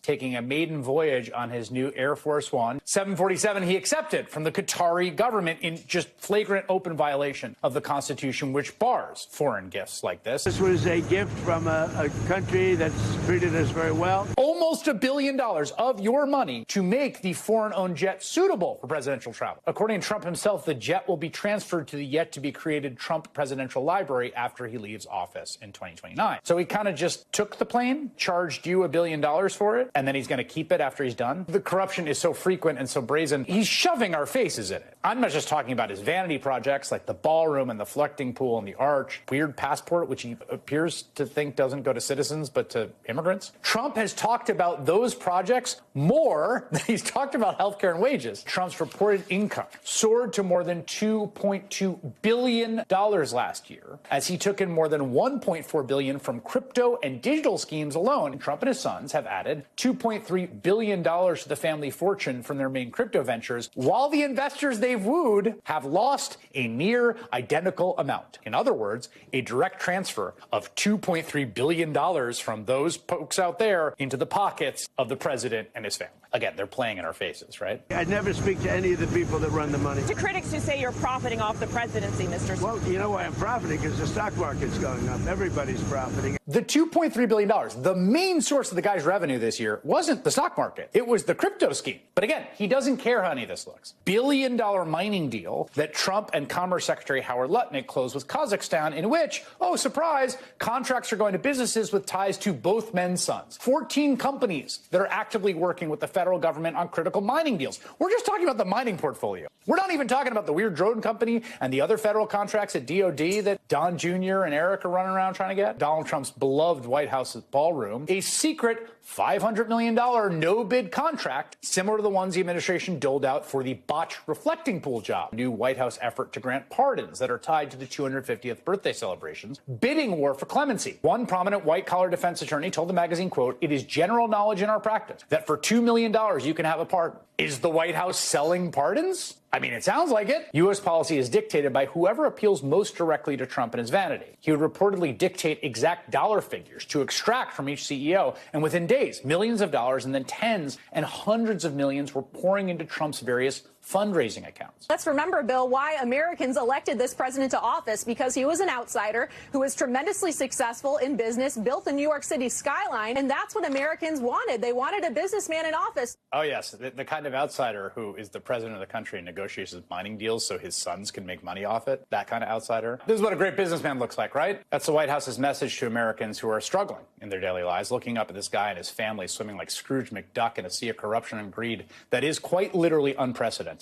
taking a maiden voyage on his new Air Force One 747 he accepted from the Qatari government in just flagrant open violation of the Constitution, which bars foreign gifts like this. This was a gift from a country that's treated us very well. Almost $1 billion of your money to make the foreign-owned jet suitable for presidential travel. According to Trump himself, the jet will be transferred to the yet-to-be-created Trump Presidential Library after he leaves office in 2029. So he kind of just took the plane, charged you $1 billion for it, and then he's going to keep it after he's done. The corruption is so frequent and so brazen, he's shoving our faces in it. I'm not just talking about his vanity projects like the ballroom and the flecting pool and the arch, weird passport, which he appears to think doesn't go to citizens but to immigrants. Trump has talked about those projects more than he's talked about healthcare and wages. Trump's reported income soared to more than $2.2 billion last year, as he took in more than $1.4 billion from crypto and digital schemes alone. Trump and his sons have added $2.3 billion to the family fortune from their main crypto ventures, while the investors they've wooed have lost a near identical amount. In other words, a direct transfer of $2.3 billion from those folks out there into the pockets of the president and his family. Again, they're playing in our faces, right? I'd never speak to any of the people that run the money. To critics who say you're profiting off the presidency, Mr. Well, you know why I'm profiting? Because the stock market's going up. Everybody's profiting. The $2.3 billion, the main source of the guy's revenue this year wasn't the stock market. It was the crypto scheme. But again, he doesn't care how any of this looks. $1 billion mining deal that Trump and Commerce Secretary Howard Lutnick closed with Kazakhstan, in which, oh, surprise, contracts are going to businesses with ties to both men's sons. 14 companies that are actively working with the federal government on critical mining deals. We're just talking about the mining portfolio. We're not even talking about the weird drone company and the other federal contracts at DOD that Don Jr. and Eric are running around trying to get. Donald Trump's beloved White House ballroom, a secret $500 million no-bid contract similar to the ones the administration doled out for the botched reflecting pool job. New White House effort to grant pardons that are tied to the 250th birthday celebrations. Bidding war for clemency. One prominent white-collar defense attorney told the magazine, quote, "It is general knowledge in our practice that for $2 million you can have a pardon." Is the White House selling pardons? I mean, it sounds like it. U.S. policy is dictated by whoever appeals most directly to Trump and his vanity. He would reportedly dictate exact dollar figures to extract from each CEO, and within days, millions of dollars and then tens and hundreds of millions were pouring into Trump's various fundraising accounts. Let's remember, Bill, why Americans elected this president to office, because he was an outsider who was tremendously successful in business, built the New York City skyline, and that's what Americans wanted. They wanted a businessman in office. Oh, yes, the kind of outsider who is the president of the country and negotiates mining deals so his sons can make money off it. That kind of outsider. This is what a great businessman looks like, right? That's the White House's message to Americans who are struggling in their daily lives, looking up at this guy and his family swimming like Scrooge McDuck in a sea of corruption and greed that is quite literally unprecedented.